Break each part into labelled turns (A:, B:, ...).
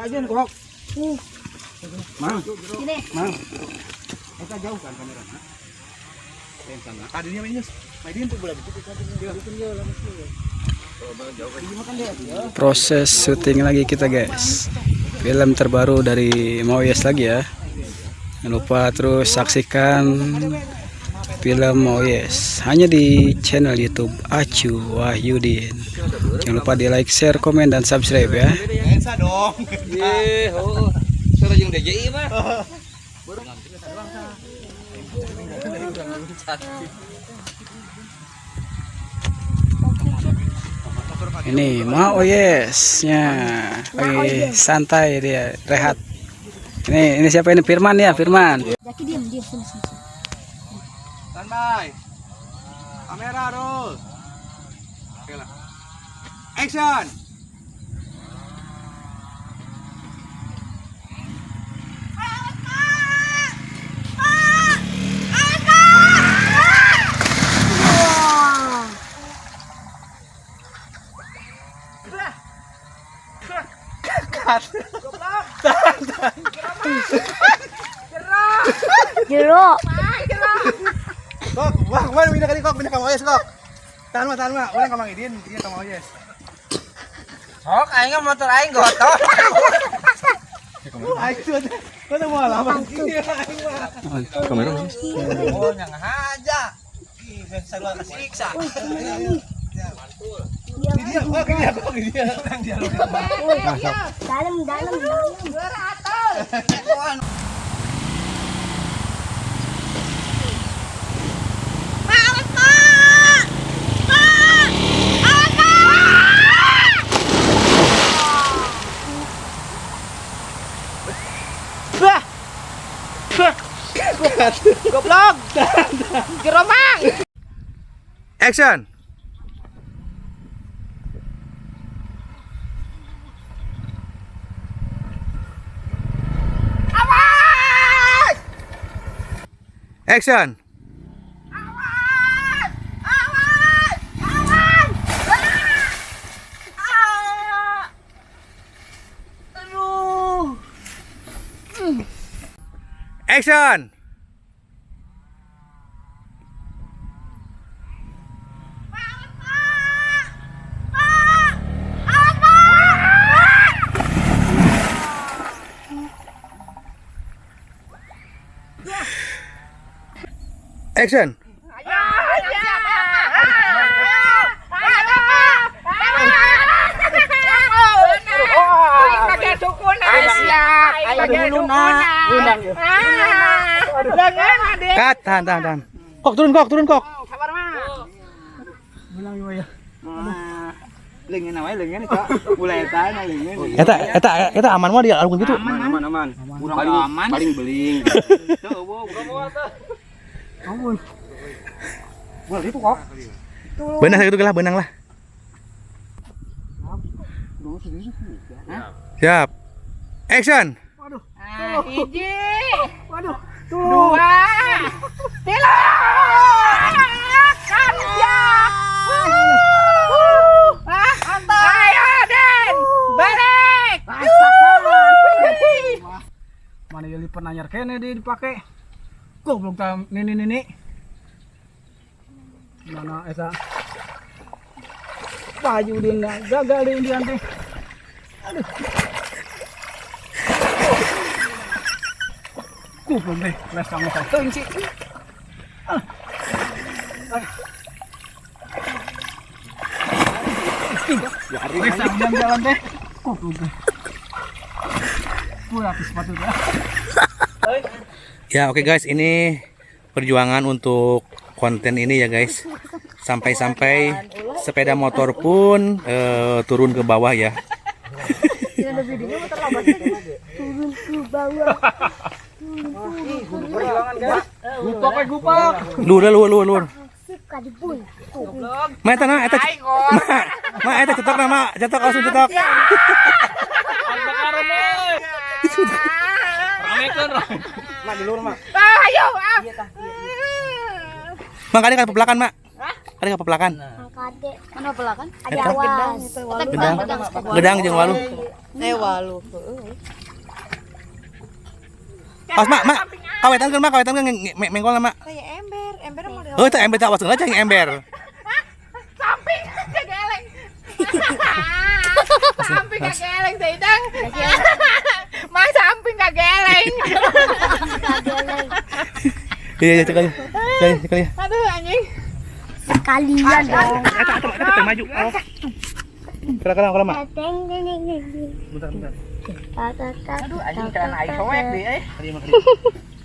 A: aja nih kok. Mang.
B: Sini.
A: Mang. Kita jauhkan kamera. Tadinya mainin tuh bola dikit
C: Proses syuting lagi kita guys. Film terbaru dari Moyes lagi ya. Jangan lupa terus saksikan film Moyes hanya di channel YouTube Acu Wahyudin. Jangan lupa di like, share, komen, dan subscribe ya.
A: Ensa dong.
D: Suara yang DJI mah.
C: Ini Moyesnya lagi santai dia, rehat. Ini siapa ini? Firman ya, Firman.
B: Jaki diam sini.
A: Standby. Kamera roll. Oke lah. Action.
B: Jeruk.
A: Kok, wah, kemana pindah kali kok, pindah ke Moyes kok. Tahan mah, udah kamang idin, dia ke Moyes.
D: Sok aing motor aing gotor.
A: Aing tuh, mana mau alaman kia aing mah.
C: Kamera.
D: Oh, yang haja. Ih, bisa gua kesiksa.
A: Dia, kok dia.
B: Dalam.
D: Goblok. Geromang.
A: Action. Action. Action. Action. Cut, tahan. Kok turun kok.
D: Sabar mah.
A: Menang ya.
D: Leungeun na wae leungeun Kak. Mulai eta na leungeun.
A: Eta aman mah dia alun gitu.
D: Aman. Paling beling. Tuh, bawa teh.
A: Ampun. Wah, itu kok.
C: Benang gitu lah, benang lah. Siap. Action.
B: Hiji.
A: Waduh.
B: Dua. Tiga. Kerja. Ayo Den. Balik.
A: Mana jadi penanyar kene dipakai. Goblok ta nini. Mana eta? Baju dia enggak gagal dia teh. Aduh. Goblok deh, les kamu teuing sih. Ya, jalan teh. Goblok deh. Pulang sepatu dah.
E: Ya oke guys, ini perjuangan untuk konten ini ya guys. Sampai-sampai sepeda motor pun turun ke bawah ya.
B: Turun ke bawah.
A: Gupak.
E: Luar.
B: Suka dibuy.
E: Ma eta na, eta. Ma eta cetok na, Ma. Cetok langsung cetok.
D: Ramekeun.
A: Mak di luar, Mak.
B: Ayo.
E: Mak, kali ka pepelakan, Mak. Kali ka pepelakan.
B: Angkat Mana belah kan? Ada awas.
E: Gedang jeung walu.
B: Walu.
E: Awas mak, kawetan kan mak, menggol mak.
B: Kayak ember mau
E: Oh, itu ember tak awas cing ember.
B: samping kegeleng. Samping kegeleng sedang. Mas samping kegeleng.
E: Iya, sekali.
B: Aduh anjing.
F: Sekalian dong.
E: Eta maju. Kira-kira mak.
A: Bentar.
B: Aduh anjing celana aing soek deh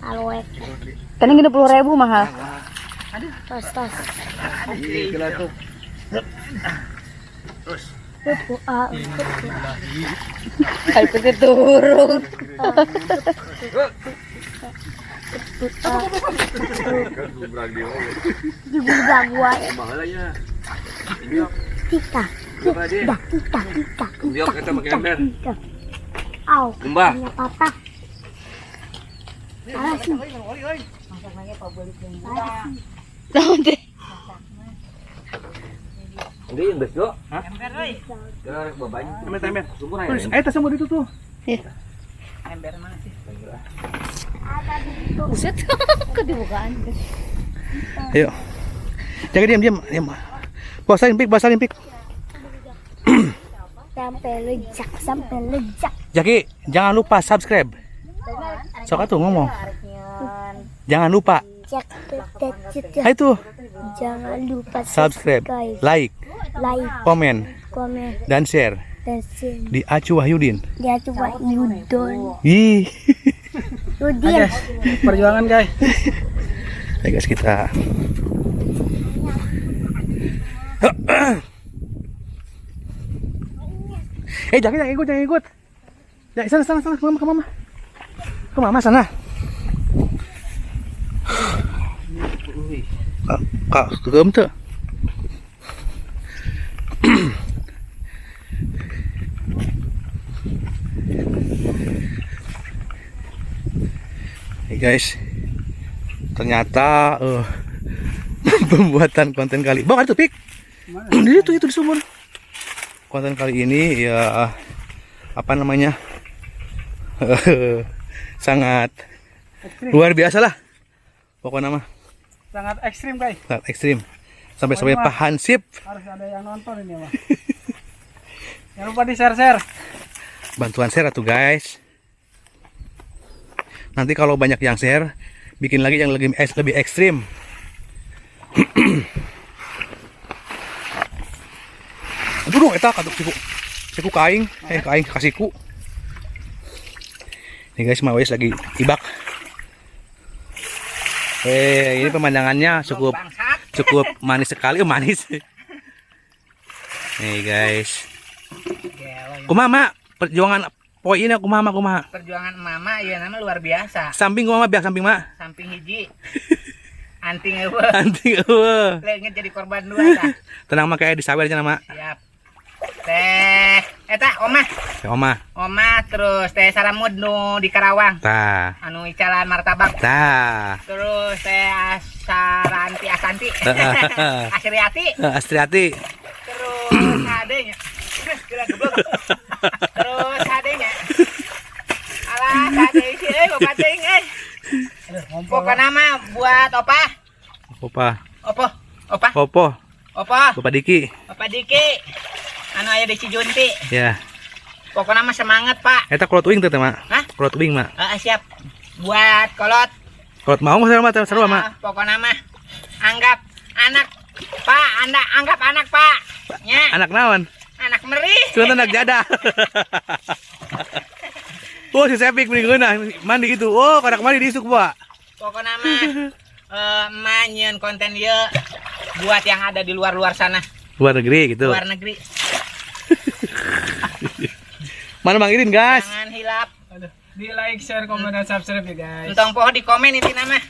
F: Aloek.
B: Kan 30.000 mahal.
F: Tos.
A: Gila tuh.
B: Ayo pergi turun.
F: Juga gua. Tika.
E: Biok eta make ember.
F: Au.
E: Mbah.
F: Punya patah. Alas nih.
E: Ini ember yo. Hah? Ember euy. Gerak babanya. Ember. Sumur aja. Eta sumur itu tuh.
B: Ember mana sih?
F: Buset. Kedugaan.
E: Ayo. Jaga diam. Bahasa limpik.
F: Sampai lejak.
E: Jaki, jangan lupa subscribe. Sok atuh ngomong. Jangan lupa. Hai tuh.
F: Jangan lupa
E: Subscribe, like, komen, dan share di Acu Wahyudin.
F: Dia coba Yudon.
E: Ih.
F: Yudin.
C: Perjuangan guys.
E: Ayo guys kita. Jangan ikut. Ya, sana, ke mama. Ke mama sana. Kak, kegem tuh. Hey guys, ternyata pembuatan konten kali. Bang, ada tuh pik. Itu di sumur. Konten kali ini ya apa namanya? Sangat luar biasa lah. Pokoknya mah
C: Sangat ekstrim guys.
E: sangat ekstrim. Sampai Pak Hansip.
C: Harus ada yang nonton ini mah. Jangan lupa di share.
E: Bantuan share tuh guys. Nanti kalau banyak yang share, bikin lagi yang lebih ekstrim. Aduh dong, eta kaduk siku kaing, kasiku. Nih guys, Mawes lagi ibak. Ini pemandangannya cukup manis sekali, manis. Nih guys. Kumaha perjuangan poin ini kumaha.
B: Perjuangan mama ya nama luar biasa.
E: Samping kumaha biak samping mah.
B: Samping hiji. Anting eueuh.
E: Anting eueuh.
B: Leungit jadi korban dua tah.
E: Tenang mah kayak disawer cenah mah.
B: Siap. Teh eta omah. Omah terus teh saramud nu di Karawang.
E: Tah.
B: Anu icalan martabak.
E: Tah.
B: Terus teh Asanti.
E: Astriati.
B: Terus adenya. Terus adenya. Alah ade si bapak teuing Pokoknya mah buat Opa. Bapak Diki. Anu aya di Cijunti.
E: Ya.
B: Pokoknya mah semangat, Pak.
E: Eta kolot uing teh mah.
B: Hah?
E: Kolot uing mah.
B: Siap. Buat kolot.
E: Kolot mau seru mah.
B: Pokoknya mah anggap anak, Pak. Anggap anak, Pak. Nya.
E: Anak naon?
B: Anak meri.
E: Cuma anak jadah. Oh, si Sepik mendingeunah mandi gitu. Oh, kodak mandi diisuk, Pak.
B: Pokoknya mah manyeun konten ieu buat yang ada di luar sana.
E: Luar negeri gitu.
B: Luar negeri.
E: Mana Bang Irin, guys?
B: Jangan hilap.
C: Di like, share, komen, dan subscribe ya guys.
B: Entong poho di komen intina mah.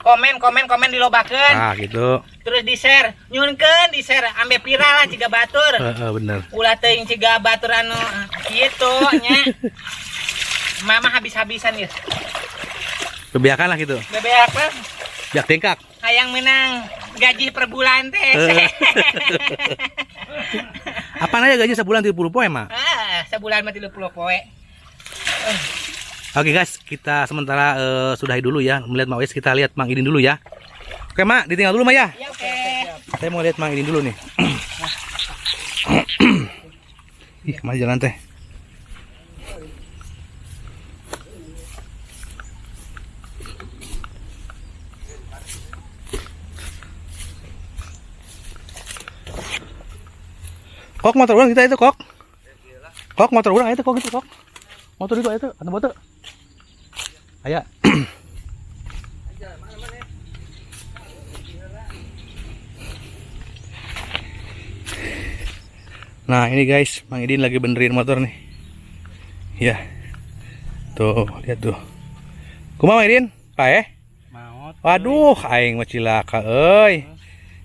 B: Komen dilobakeun.
E: Ah, gitu.
B: Terus di share, nyunkeun di share ambe viral lah ciga batur.
E: Bener.
B: Ulah teuing ciga batur anu kitu nya. Mama habis-habisan ya.
E: Kebiakan lah gitu.
B: Bebeak mah
E: Jak tengkak.
B: hayang menang gaji per bulan teh.
E: Apaan aja gaji sebulan 30 poe, Mak?
B: Sebulan mah 30 poe.
E: Oke guys, kita sementara sudahi dulu ya melihat Mak Wes. Kita lihat Mang Idin dulu ya. Oke Mak, ditinggal dulu Mak ya.
B: Ya oke.
E: Saya mau lihat Mang Idin dulu nih. Ih, kemana jalan teh? Kok motor ulang kita itu kok? Kok motor ulang itu kok gitu kok? Motor itu ada motor. Aya. Nah ini guys, Mang Idin lagi benerin motor nih. Ya, tuh lihat tuh. Kumaha Mang Idin? Pae? Waduh, aing mah cilaka euy.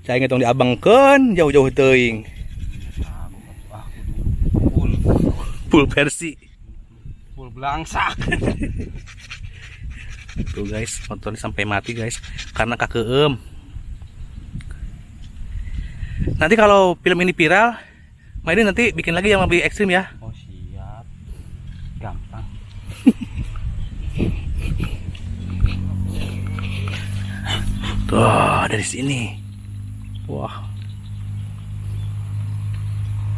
E: Cai ngetong diabangkeun jauh-jauh teuing. Full versi.
D: Full belangsak.
E: Tuh guys, motornya sampai mati guys karena kakeem. Nanti kalau film ini viral, Mang Idin nanti bikin lagi yang lebih ekstrim ya.
D: Oh siap. Gampang.
E: Tuh dari sini. Wah.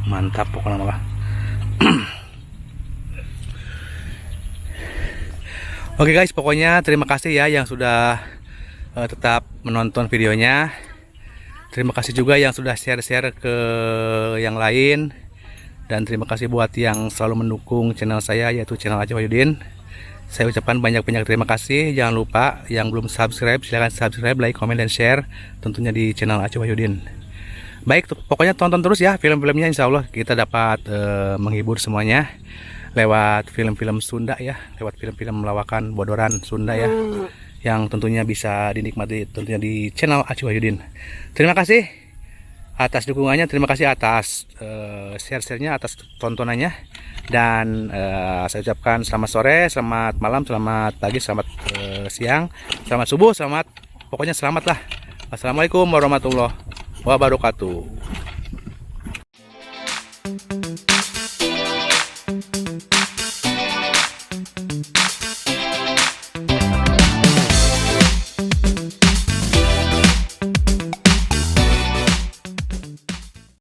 E: Mantap pokoknya mah. Oke guys, pokoknya terima kasih ya yang sudah tetap menonton videonya. Terima kasih juga yang sudah share-share ke yang lain. Dan terima kasih buat yang selalu mendukung channel saya, yaitu channel Aceh Wahyudin. Saya ucapkan banyak-banyak terima kasih. Jangan lupa yang belum subscribe, silahkan subscribe, like, komen, dan share. Tentunya di channel Aceh Wahyudin. Baik, pokoknya tonton terus ya film-filmnya. Insya Allah kita dapat menghibur semuanya lewat film-film Sunda ya, lewat film-film lawakan bodoran Sunda ya, yang tentunya bisa dinikmati tentunya di channel Aceh Wahyudin. Terima kasih atas dukungannya, terima kasih atas share-share-nya, atas tontonannya, dan saya ucapkan selamat sore, selamat malam, selamat pagi, selamat siang, selamat subuh, selamat pokoknya selamat lah. Assalamualaikum warahmatullahi wabarakatuh.